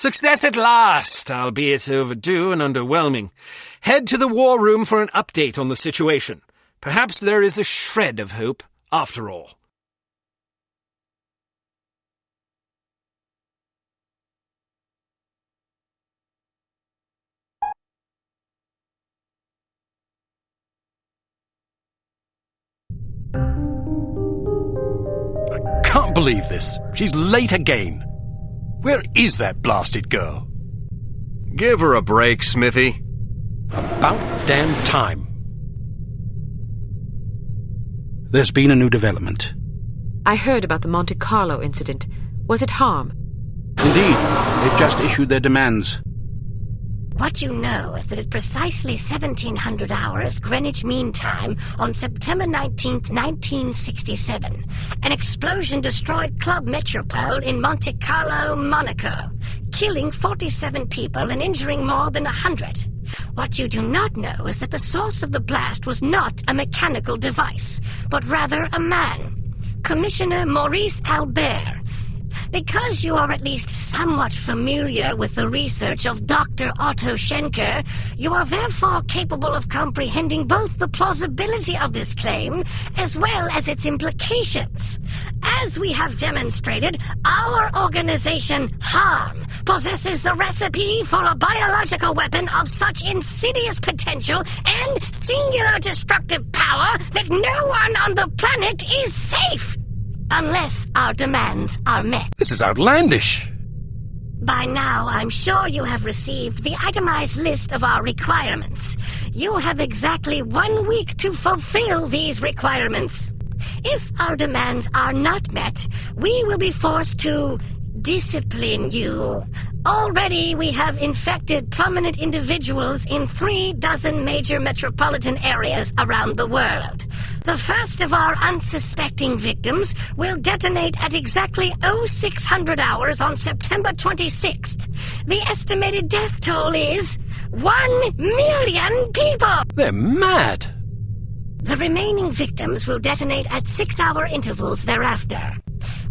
Success at last, albeit overdue and underwhelming. Head to the war room for an update on the situation. Perhaps there is a shred of hope, after all. I can't believe this. She's late again. Where is that blasted girl? Give her a break, Smithy. About damn time. There's been a new development. I heard about the Monte Carlo incident. Was it harm? Indeed, they've just issued their demands. What you know is that at precisely 1700 hours Greenwich Mean Time on September 19th, 1967, an explosion destroyed Club Metropole in Monte Carlo, Monaco, killing 47 people and injuring more than 100. What you do not know is that the source of the blast was not a mechanical device, but rather a man, Commissioner Maurice Albert. Because you are at least somewhat familiar with the research of Dr. Otto Schenker, you are therefore capable of comprehending both the plausibility of this claim as well as its implications. As we have demonstrated, our organization, HARM, possesses the recipe for a biological weapon of such insidious potential and singular destructive power that no one on the planet is safe. Unless our demands are met. This is outlandish. By now, I'm sure you have received the itemized list of our requirements. You have exactly 1 week to fulfill these requirements. If our demands are not met, we will be forced to discipline you. Already, we have infected prominent individuals in 36 major metropolitan areas around the world. The first of our unsuspecting victims will detonate at exactly 0600 hours on September 26th. The estimated death toll is 1 million people! They're mad! The remaining victims will detonate at 6-hour intervals thereafter.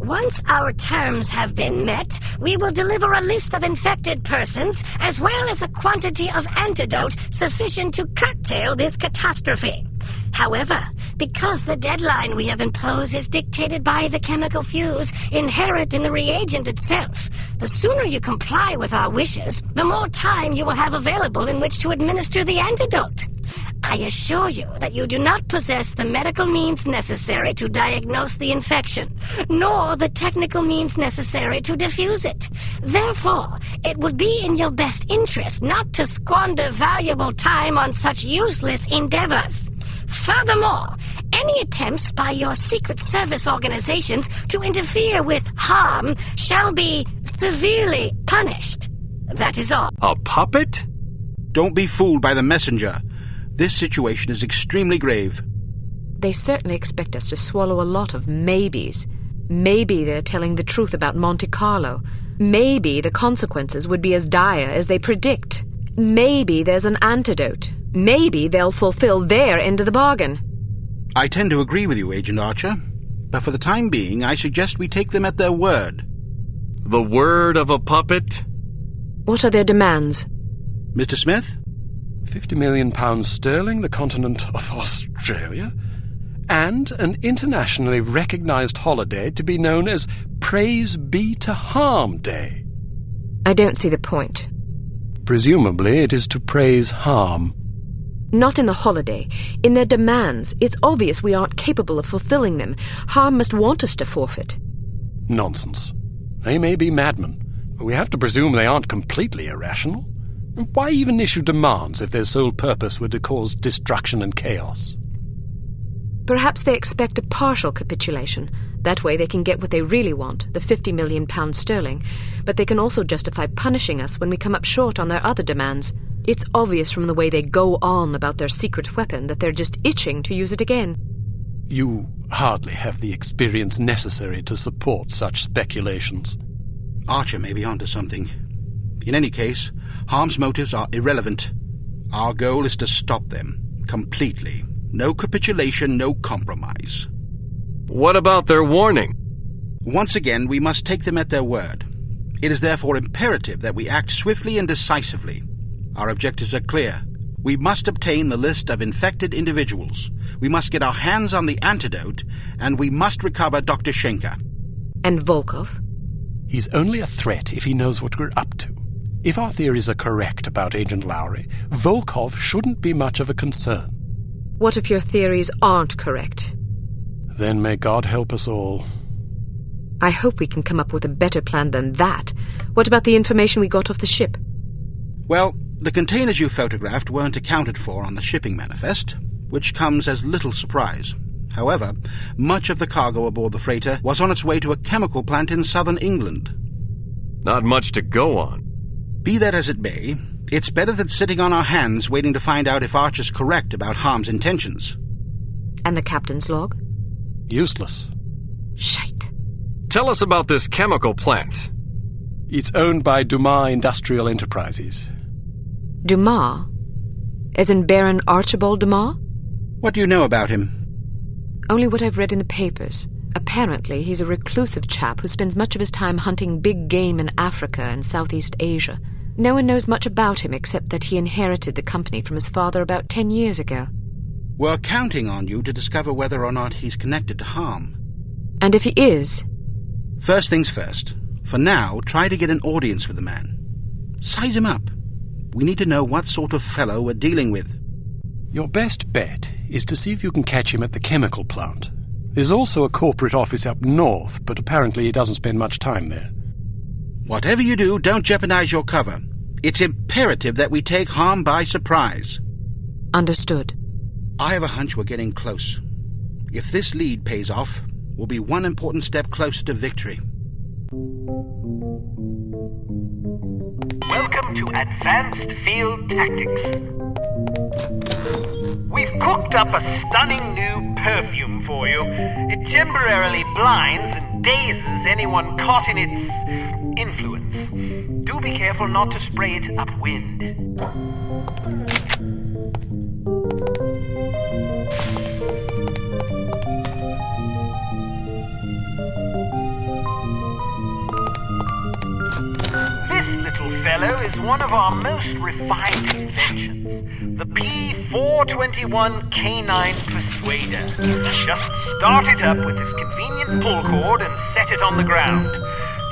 Once our terms have been met, we will deliver a list of infected persons as well as a quantity of antidote sufficient to curtail this catastrophe. However, because the deadline we have imposed is dictated by the chemical fuse inherent in the reagent itself, the sooner you comply with our wishes, the more time you will have available in which to administer the antidote. I assure you that you do not possess the medical means necessary to diagnose the infection, nor the technical means necessary to diffuse it. Therefore, it would be in your best interest not to squander valuable time on such useless endeavors. Furthermore, any attempts by your secret service organizations to interfere with HARM shall be severely punished. That is all. A puppet? Don't be fooled by the messenger. This situation is extremely grave. They certainly expect us to swallow a lot of maybes. Maybe they're telling the truth about Monte Carlo. Maybe the consequences would be as dire as they predict. Maybe there's an antidote. Maybe they'll fulfill their end of the bargain. I tend to agree with you, Agent Archer. But for the time being, I suggest we take them at their word. The word of a puppet? What are their demands? Mr. Smith? £50 million sterling, the continent of Australia, and an internationally recognized holiday to be known as Praise Be to Harm Day. I don't see the point. Presumably it is to praise harm. Not in the holiday. In their demands. It's obvious we aren't capable of fulfilling them. HARM must want us to forfeit. Nonsense. They may be madmen, but we have to presume they aren't completely irrational. Why even issue demands if their sole purpose were to cause destruction and chaos? Perhaps they expect a partial capitulation. That way they can get what they really want, the £50 million sterling. But they can also justify punishing us when we come up short on their other demands. It's obvious from the way they go on about their secret weapon that they're just itching to use it again. You hardly have the experience necessary to support such speculations. Archer may be onto something. In any case, HARM's motives are irrelevant. Our goal is to stop them, completely. No capitulation, no compromise. What about their warning? Once again, we must take them at their word. It is therefore imperative that we act swiftly and decisively. Our objectives are clear. We must obtain the list of infected individuals. We must get our hands on the antidote, and we must recover Dr. Schenker. And Volkov? He's only a threat if he knows what we're up to. If our theories are correct about Agent Lowry, Volkov shouldn't be much of a concern. What if your theories aren't correct? Then may God help us all. I hope we can come up with a better plan than that. What about the information we got off the ship? Well, the containers you photographed weren't accounted for on the shipping manifest, which comes as little surprise. However, much of the cargo aboard the freighter was on its way to a chemical plant in southern England. Not much to go on. Be that as it may, it's better than sitting on our hands waiting to find out if Archer's correct about Harm's intentions. And the captain's log? Useless. Shite. Tell us about this chemical plant. It's owned by Dumas Industrial Enterprises. Dumas? As in Baron Archibald Dumas? What do you know about him? Only what I've read in the papers. Apparently, he's a reclusive chap who spends much of his time hunting big game in Africa and Southeast Asia. No one knows much about him except that he inherited the company from his father about 10 years ago. We're counting on you to discover whether or not he's connected to Harm. And if he is? First things first. For now, try to get an audience with the man. Size him up. We need to know what sort of fellow we're dealing with. Your best bet is to see if you can catch him at the chemical plant. There's also a corporate office up north, but apparently he doesn't spend much time there. Whatever you do, don't jeopardize your cover. It's imperative that we take Harm by surprise. Understood. I have a hunch we're getting close. If this lead pays off, we'll be one important step closer to victory. Welcome to Advanced Field Tactics. We've cooked up a stunning new perfume for you. It temporarily blinds and dazes anyone caught in its influence. Do be careful not to spray it upwind. This little fellow is one of our most refined inventions, the P421 Canine Persuader. Just start it up with this convenient pull cord and set it on the ground.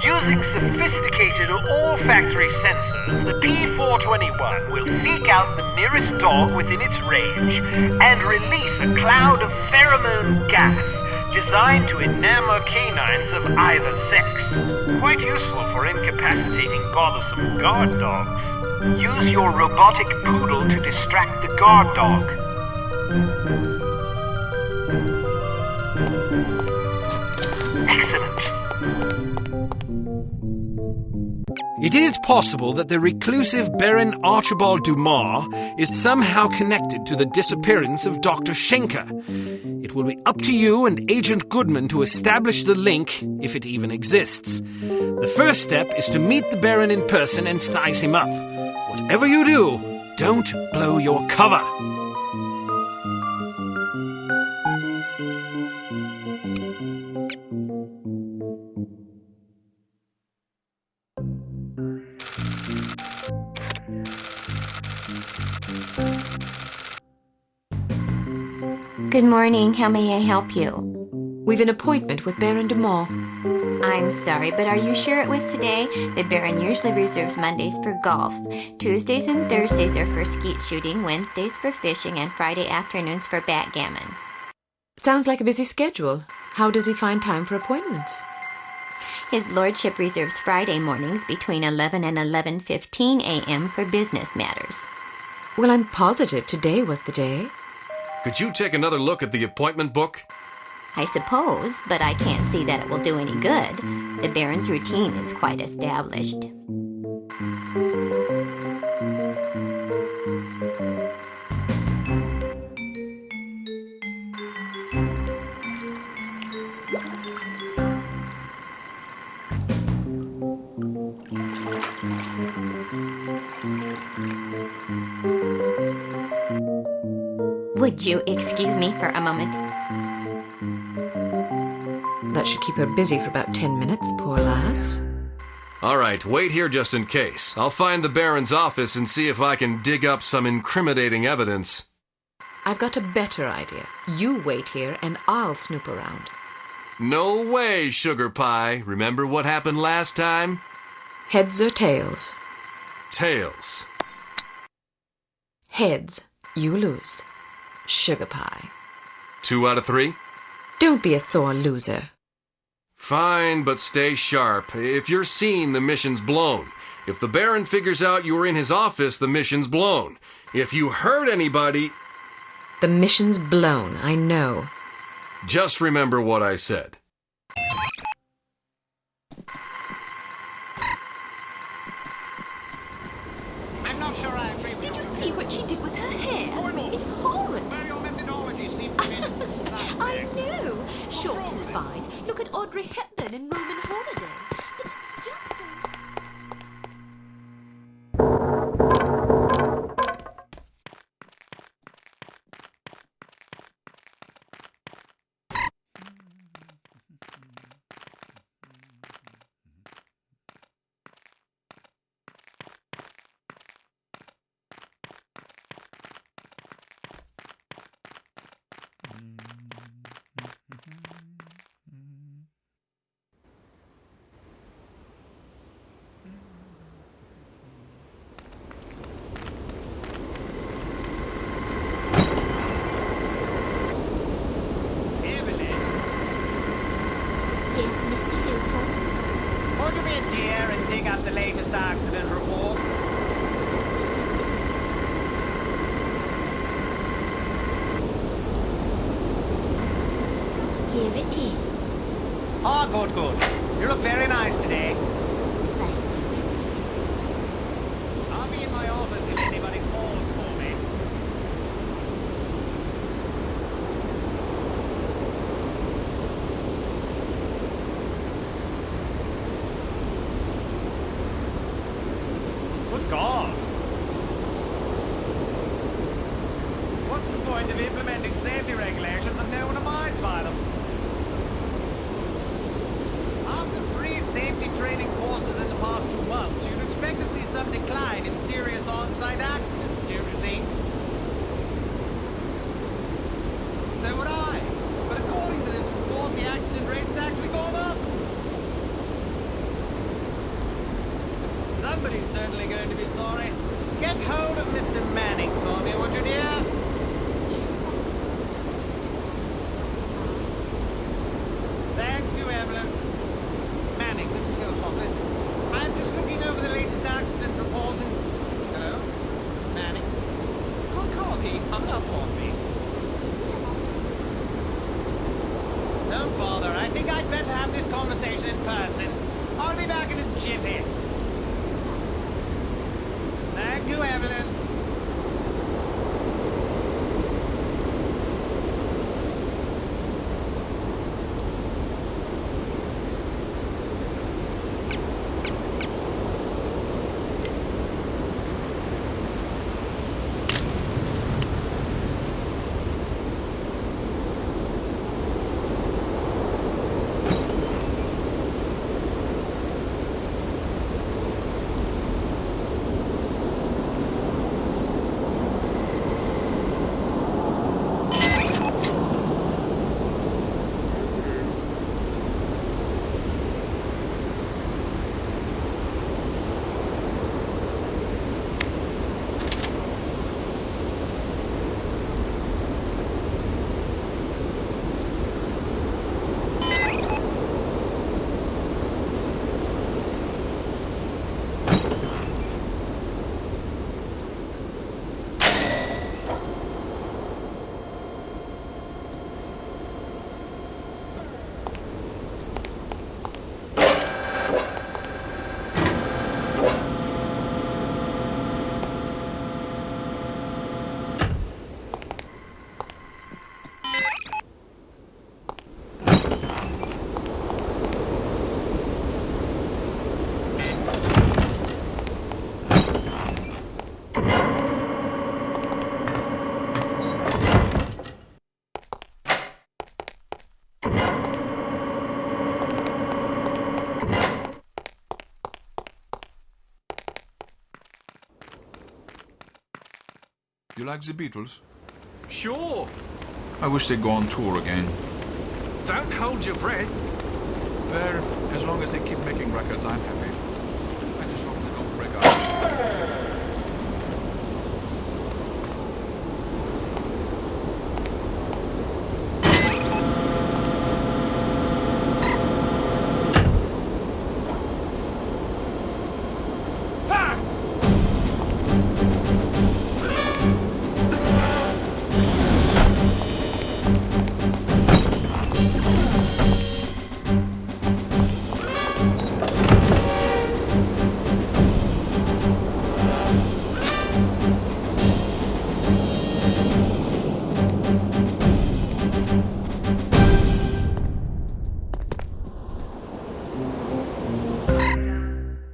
Using sophisticated olfactory sensors, the P421 will seek out the nearest dog within its range and release a cloud of pheromone gas designed to enamor canines of either sex. Quite useful for incapacitating bothersome guard dogs. Use your robotic poodle to distract the guard dog. Excellent. It is possible that the reclusive Baron Archibald Dumas is somehow connected to the disappearance of Dr. Schenker. It will be up to you and Agent Goodman to establish the link, if it even exists. The first step is to meet the Baron in person and size him up. Whatever you do, don't blow your cover. Good morning. How may I help you? We've an appointment with Baron Dumas. I'm sorry, but are you sure it was today? The Baron usually reserves Mondays for golf. Tuesdays and Thursdays are for skeet shooting, Wednesdays for fishing, and Friday afternoons for backgammon. Sounds like a busy schedule. How does he find time for appointments? His lordship reserves Friday mornings between 11 and 11:15 a.m. for business matters. Well, I'm positive today was the day. Could you take another look at the appointment book? I suppose, but I can't see that it will do any good. The Baron's routine is quite established. Would you excuse me for a moment? That should keep her busy for about 10 minutes, poor lass. All right, wait here just in case. I'll find the Baron's office and see if I can dig up some incriminating evidence. I've got a better idea. You wait here and I'll snoop around. No way, Sugar Pie. Remember what happened last time? Heads or tails? Tails. Heads. You lose. Sugar pie. 2 out of 3? Don't be a sore loser. Fine, but stay sharp. If you're seen, the mission's blown. If the Baron figures out you were in his office, the mission's blown. If you hurt anybody... The mission's blown, I know. Just remember what I said. I'm not sure I agree with Did you see what she did with her hair? It's horrid. Well, your methodology seems to be... I know. Short is fine. Look at Audrey Hepburn in Roman Holiday. But it's just so... Yes, Mr. Hilltop. Would you be a dear and dig up the latest accident report? Certainly, Mr. Here it is. Ah, good, good. You look very nice today. Thank you, Mr. I'll be in my office if anybody calls for me. Good God! What's the point of implementing safety regulations if no one abides by them? After 3 safety training courses in the past 2 months, you'd expect to see some decline in serious on-site accidents, don't you think? So would I. But according to this report, the accident rate has actually gone up. Somebody's certainly going to be sorry. Get hold of Mr. Manning for me, would you, dear? Thank you, Evelyn. Manning, this is Hilltop. Listen, I'm just looking over the latest accident report and... Hello? Manning? Good call, he hung up on me. Don't bother. I think I'd better have this conversation in person. I'll be back in a jiffy. Thank you, Evelyn. You like the Beatles? Sure. I wish they'd go on tour again. Don't hold your breath. Well, as long as they keep making records, I'm happy. I just hope they don't break up.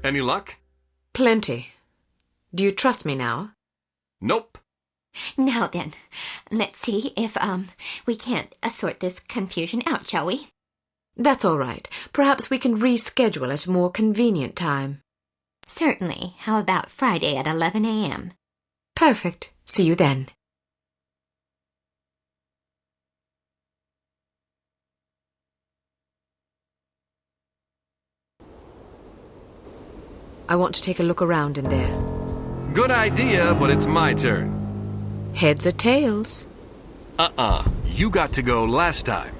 Any luck? Plenty. Do you trust me now? Nope. Now then, let's see if, we can't sort this confusion out, shall we? That's all right. Perhaps we can reschedule at a more convenient time. Certainly. How about Friday at 11 a.m.? Perfect. See you then. I want to take a look around in there. Good idea, but it's my turn. Heads or tails? You got to go last time.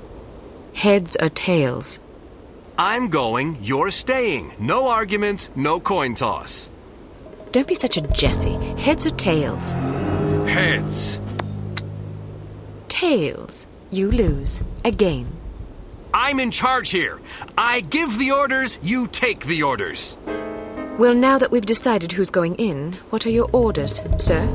Heads or tails? I'm going, you're staying. No arguments, no coin toss. Don't be such a Jessie. Heads or tails? Heads. Tails. You lose. Again. I'm in charge here. I give the orders, you take the orders. Well, now that we've decided who's going in, what are your orders, sir?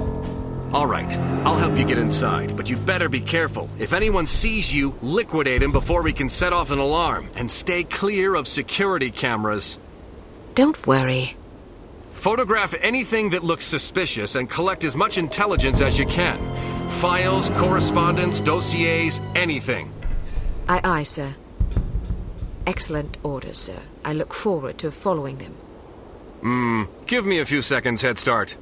All right, I'll help you get inside, but you'd better be careful. If anyone sees you, liquidate him before we can set off an alarm, and stay clear of security cameras. Don't worry. Photograph anything that looks suspicious and collect as much intelligence as you can. Files, correspondence, dossiers, anything. Aye, aye, sir. Excellent orders, sir. I look forward to following them. Give me a few seconds head start.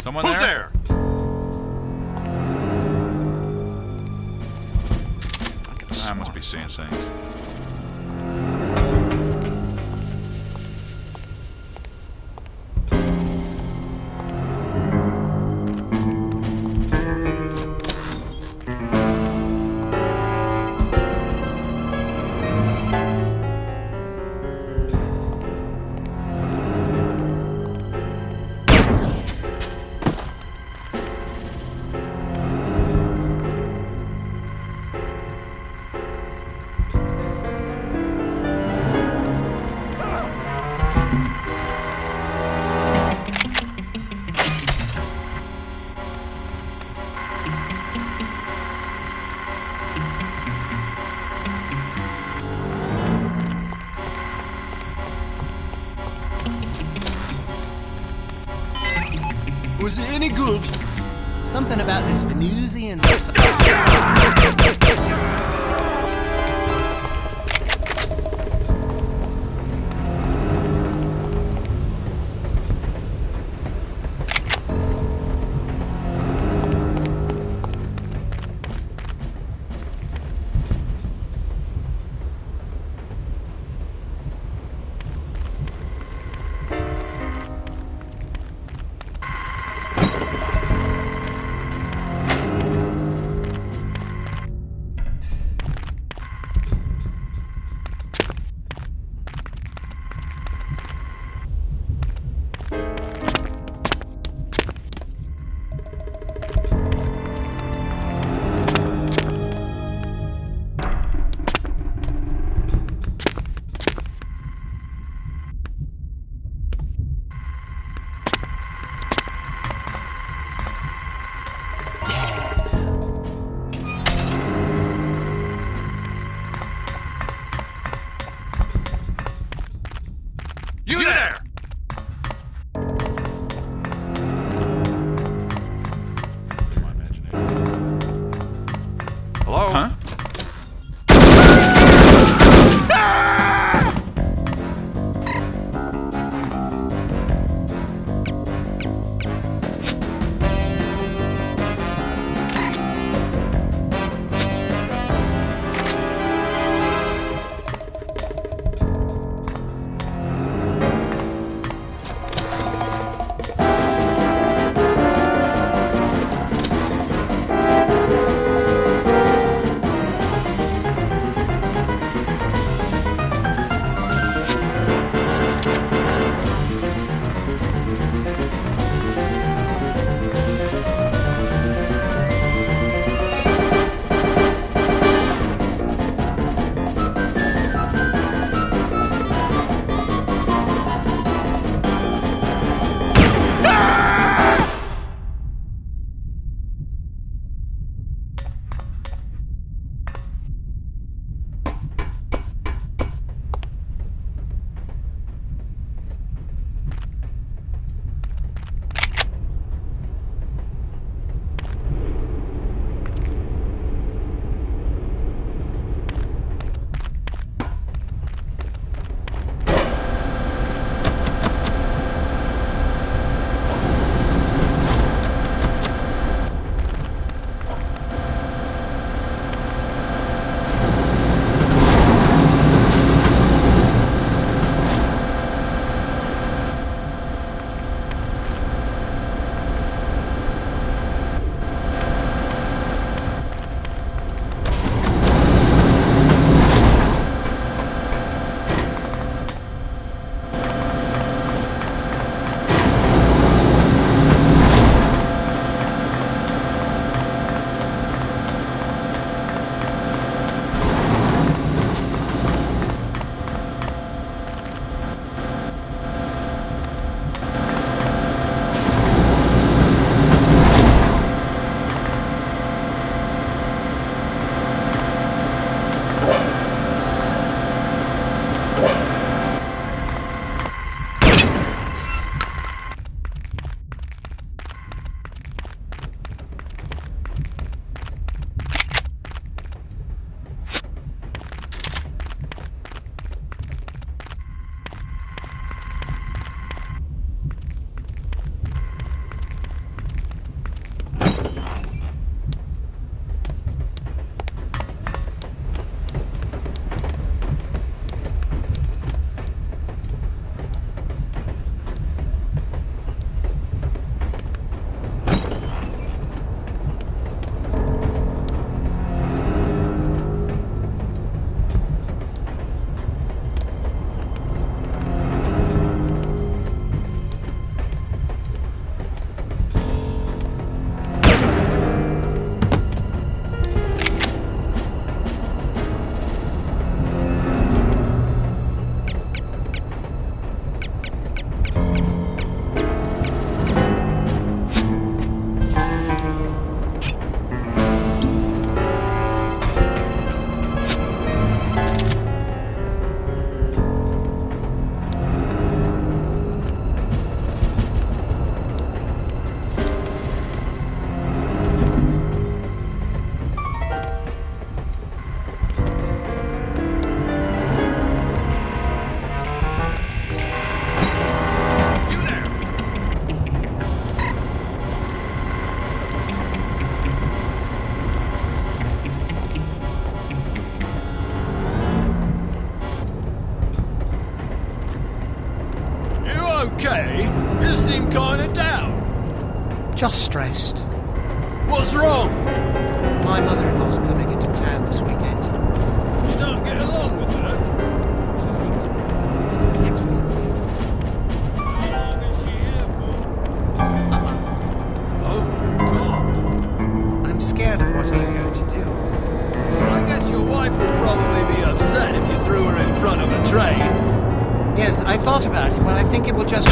Someone there? I must be seeing things. Was it any good? Something about this Venusian... Hello? Huh? Just stressed. What's wrong? My mother-in-law's coming into town this weekend. You don't get along with her? How long is she here for? Oh my God. I'm scared of what I'm going to do. I guess your wife would probably be upset if you threw her in front of a train. Yes, I thought about it. Well, I think it will just...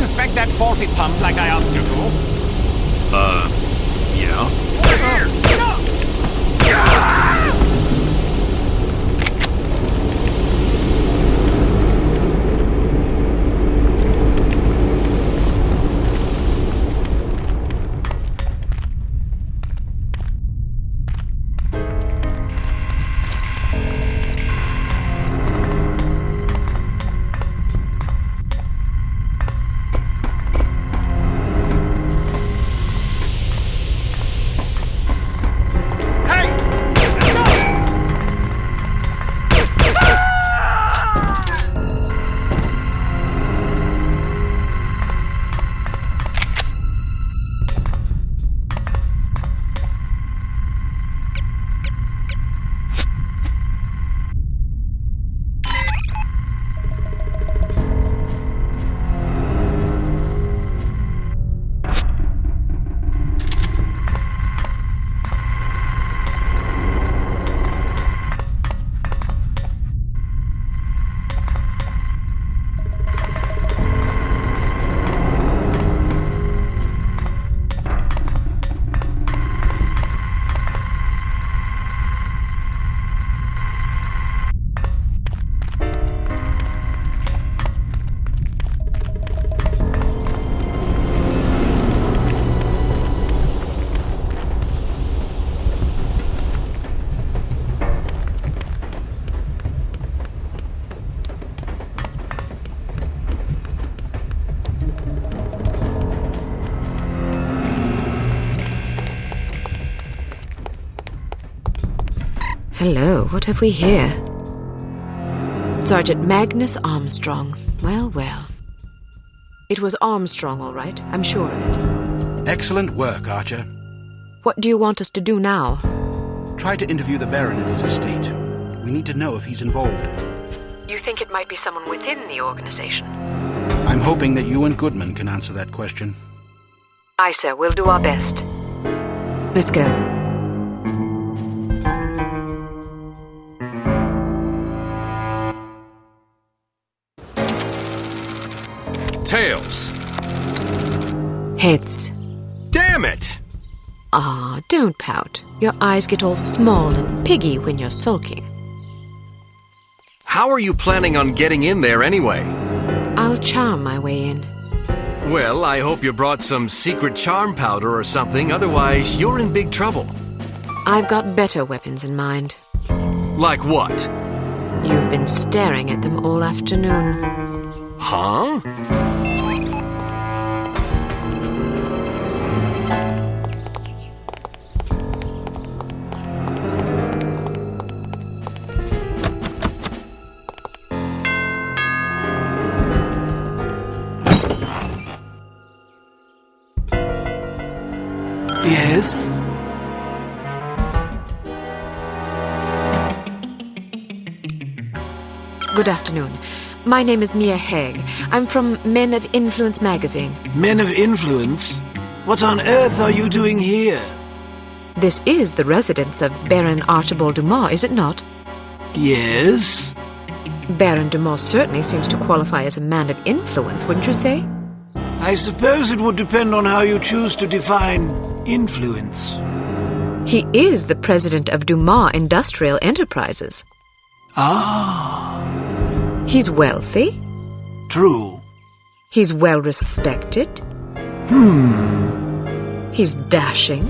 inspect that faulty pump like I asked you to? Yeah. Hello, what have we here? Sergeant Magnus Armstrong. Well, well. It was Armstrong, all right. I'm sure of it. Excellent work, Archer. What do you want us to do now? Try to interview the Baron at his estate. We need to know if he's involved. You think it might be someone within the organization? I'm hoping that you and Goodman can answer that question. Aye, sir. We'll do our best. Let's go. Tails. Heads. Damn it! Ah, don't pout. Your eyes get all small and piggy when you're sulking. How are you planning on getting in there anyway? I'll charm my way in. Well, I hope you brought some secret charm powder or something, otherwise you're in big trouble. I've got better weapons in mind. Like what? You've been staring at them all afternoon. Huh? Yes? Good afternoon. My name is Mia Haig. I'm from Men of Influence magazine. Men of Influence? What on earth are you doing here? This is the residence of Baron Archibald Dumas, is it not? Yes? Baron Dumas certainly seems to qualify as a man of influence, wouldn't you say? I suppose it would depend on how you choose to define influence. He is the president of Dumas Industrial Enterprises. Ah, He's wealthy. true. He's well respected. He's dashing.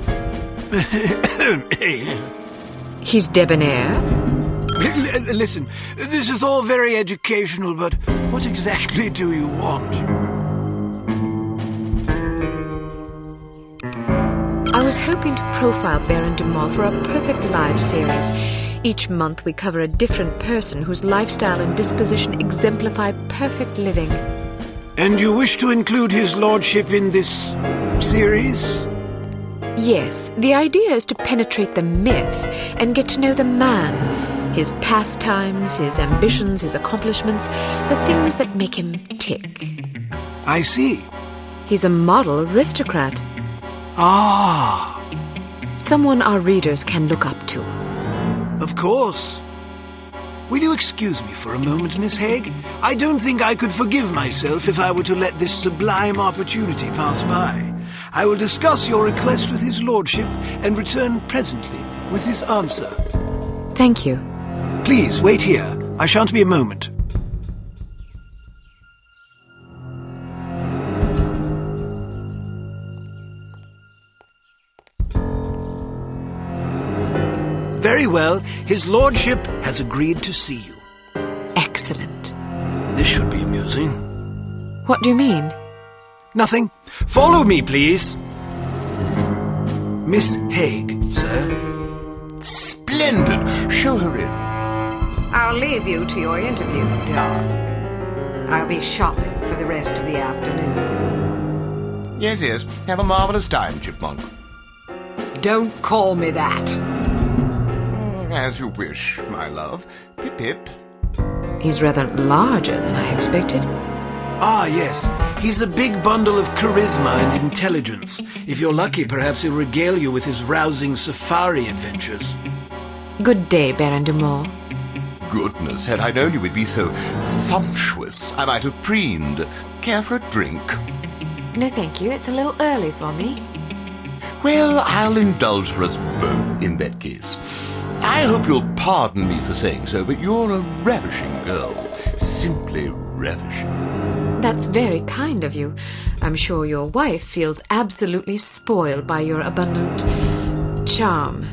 He's debonair. Listen, this is all very educational, but what exactly do you want? I was hoping to profile Baron Dumas for a Perfect Life series. Each month we cover a different person whose lifestyle and disposition exemplify perfect living. And you wish to include his lordship in this series? Yes, the idea is to penetrate the myth and get to know the man, his pastimes, his ambitions, his accomplishments, the things that make him tick. I see. He's a model aristocrat, Ah, someone our readers can look up to. of course. Will you excuse me for a moment, Miss Haig? I don't think I could forgive myself if I were to let this sublime opportunity pass by. I will discuss your request with his lordship and return presently with his answer. Thank you. Please, wait here. I shan't be a moment. Very well. His lordship has agreed to see you. Excellent. This should be amusing. What do you mean? Nothing. Follow me, please. Miss Haig, sir. Splendid. Show her in. I'll leave you to your interview, darling. I'll be shopping for the rest of the afternoon. Yes, yes. Have a marvelous time, Chipmunk. Don't call me that. As you wish, my love. Pip-pip. He's rather larger than I expected. Ah, yes. He's a big bundle of charisma and intelligence. If you're lucky, perhaps he'll regale you with his rousing safari adventures. Good day, Baron Dumas. Goodness, had I known you would be so sumptuous, I might have preened. Care for a drink? No, thank you. It's a little early for me. Well, I'll indulge for us both in that case. I hope you'll pardon me for saying so, but you're a ravishing girl. Simply ravishing. That's very kind of you. I'm sure your wife feels absolutely spoiled by your abundant charm.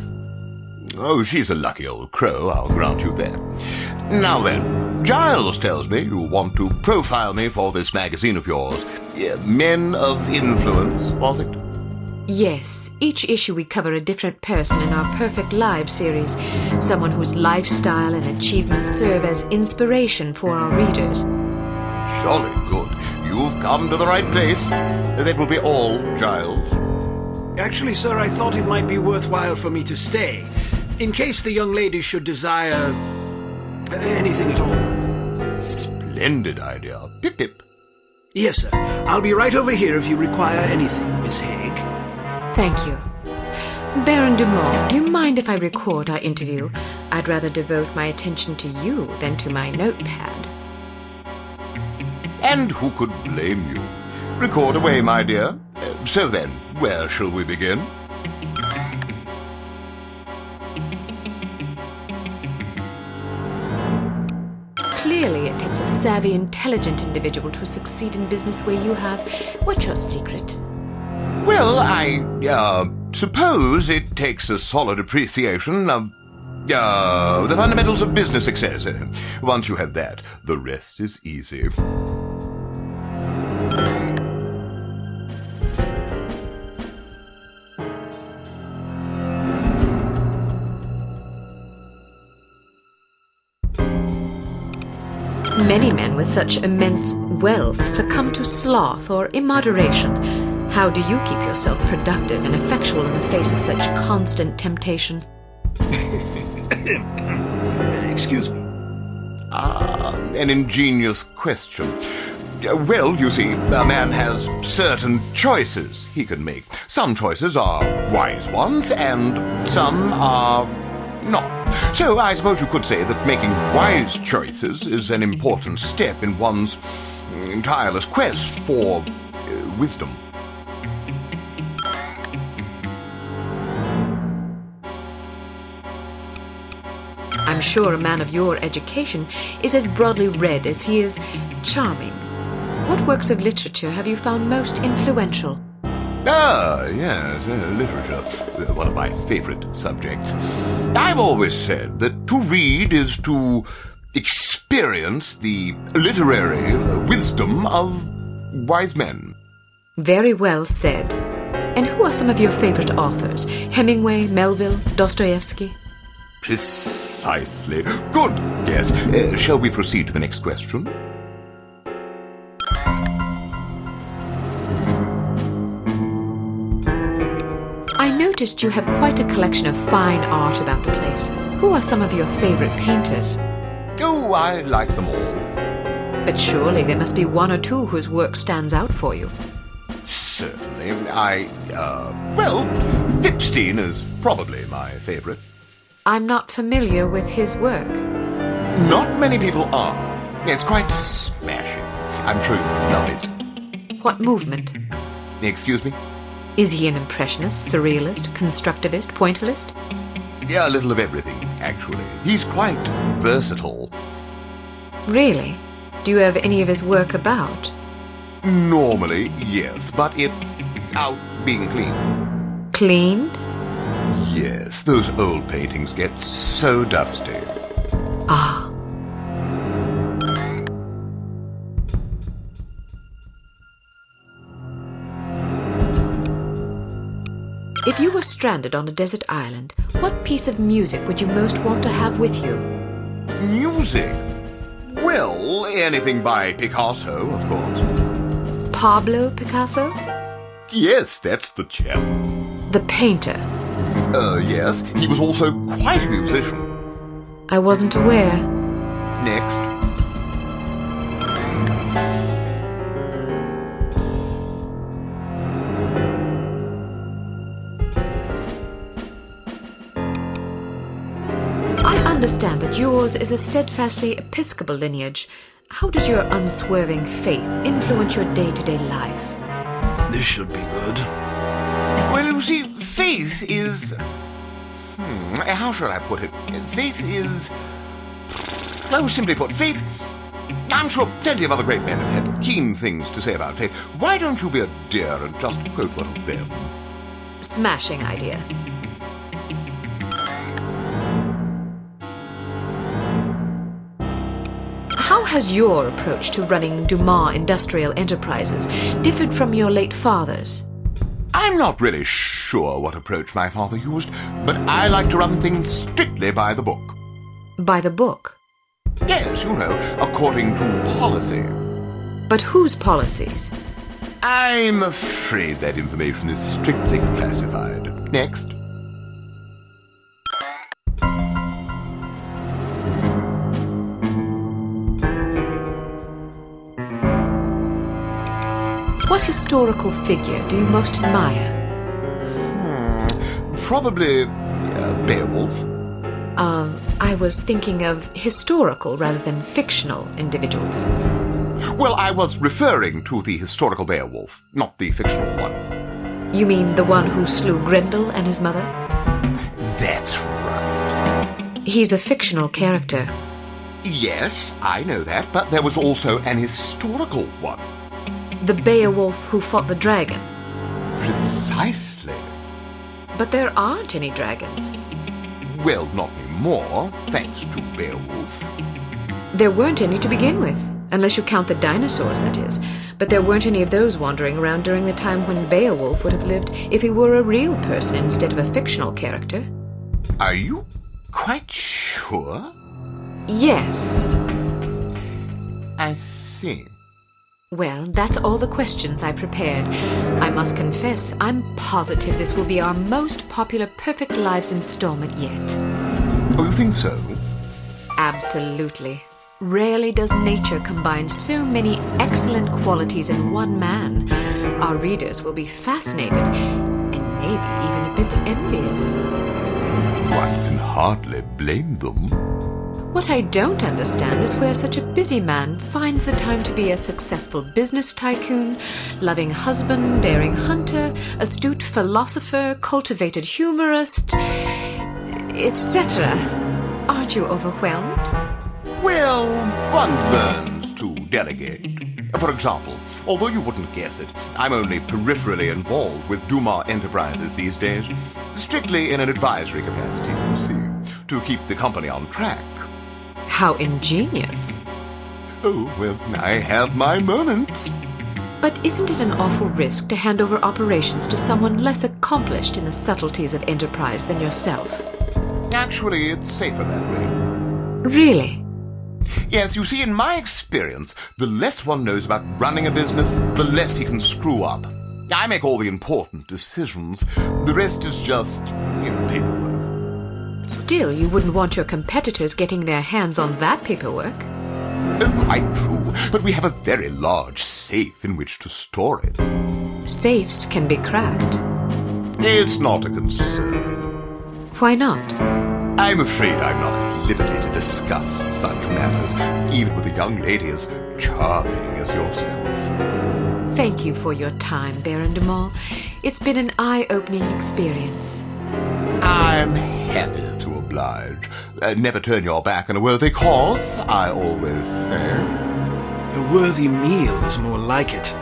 Oh, she's a lucky old crow, I'll grant you that. Now then, Giles tells me you want to profile me for this magazine of yours. Men of Influence, was it? Yes, each issue we cover a different person in our Perfect Lives series, someone whose lifestyle and achievements serve as inspiration for our readers. Jolly good. You've come to the right place. That will be all, Giles. Actually, sir, I thought it might be worthwhile for me to stay, in case the young lady should desire anything at all. Splendid idea. Pip pip. Yes, sir. I'll be right over here if you require anything, Miss Haig. Thank you. Baron Dumont, do you mind if I record our interview? I'd rather devote my attention to you than to my notepad. And who could blame you? Record away, my dear. So then, where shall we begin? Clearly, it takes a savvy, intelligent individual to succeed in business where you have. What's your secret? Well, I suppose it takes a solid appreciation of the fundamentals of business success. Once you have that, the rest is easy. Many men with such immense wealth succumb to sloth or immoderation. How do you keep yourself productive and effectual in the face of such constant temptation? Excuse me. An ingenious question. Well, you see, a man has certain choices he can make. Some choices are wise ones, and some are not. So I suppose you could say that making wise choices is an important step in one's tireless quest for wisdom. I'm sure a man of your education is as broadly read as he is charming. What works of literature have you found most influential? Yes, literature. One of my favorite subjects. I've always said that to read is to experience the literary wisdom of wise men. Very well said. And who are some of your favorite authors? Hemingway, Melville, Dostoevsky? Precisely. Good guess. Shall we proceed to the next question? I noticed you have quite a collection of fine art about the place. Who are some of your favorite painters? Oh, I like them all. But surely there must be one or two whose work stands out for you. Certainly. Well, Vipstein is probably my favorite. I'm not familiar with his work. Not many people are. It's quite smashing. I'm sure you'll love it. What movement? Excuse me? Is he an impressionist, surrealist, constructivist, pointillist? Yeah, a little of everything, actually. He's quite versatile. Really? Do you have any of his work about? Normally, yes, but it's out being cleaned. Cleaned? Yes, those old paintings get so dusty. Ah. If you were stranded on a desert island, what piece of music would you most want to have with you? Music? Well, anything by Picasso, of course. Pablo Picasso? Yes, that's the chap. The painter? Yes. He was also quite a musician. I wasn't aware. Next. I understand that yours is a steadfastly Episcopal lineage. How does your unswerving faith influence your day-to-day life? This should be good. Well, you see, faith is... how shall I put it? Faith is... simply put, faith... I'm sure plenty of other great men have had keen things to say about faith. Why don't you be a dear and just quote one of them? Smashing idea. How has your approach to running Dumas Industrial Enterprises differed from your late father's? I'm not really sure what approach my father used, but I like to run things strictly by the book. By the book? Yes, you know, according to policy. But whose policies? I'm afraid that information is strictly classified. Next. What historical figure do you most admire? Probably Beowulf. I was thinking of historical rather than fictional individuals. Well, I was referring to the historical Beowulf, not the fictional one. You mean the one who slew Grendel and his mother? That's right. He's a fictional character. Yes, I know that, but there was also an historical one. The Beowulf who fought the dragon. Precisely. But there aren't any dragons. Well, not anymore, thanks to Beowulf. There weren't any to begin with, unless you count the dinosaurs, that is. But there weren't any of those wandering around during the time when Beowulf would have lived if he were a real person instead of a fictional character. Are you quite sure? Yes. I see. Well, that's all the questions I prepared. I must confess, I'm positive this will be our most popular Perfect Lives installment yet. Oh, you think so? Absolutely. Rarely does nature combine so many excellent qualities in one man. Our readers will be fascinated, and maybe even a bit envious. One can hardly blame them. What I don't understand is where such a busy man finds the time to be a successful business tycoon, loving husband, daring hunter, astute philosopher, cultivated humorist, etc. Aren't you overwhelmed? Well, one learns to delegate. For example, although you wouldn't guess it, I'm only peripherally involved with Dumas Enterprises these days. Strictly in an advisory capacity, you see, to keep the company on track. How ingenious. Oh, well, I have my moments. But isn't it an awful risk to hand over operations to someone less accomplished in the subtleties of enterprise than yourself? Actually, it's safer that way. Really? Yes, you see, in my experience, the less one knows about running a business, the less he can screw up. I make all the important decisions. The rest is just, paperwork. Still, you wouldn't want your competitors getting their hands on that paperwork. Oh, quite true. But we have a very large safe in which to store it. Safes can be cracked. It's not a concern. Why not? I'm afraid I'm not at liberty to discuss such matters, even with a young lady as charming as yourself. Thank you for your time, Baron de Maulle. It's been an eye-opening experience. I'm happy to oblige. Never turn your back on a worthy cause, I always say. A worthy meal is more like it.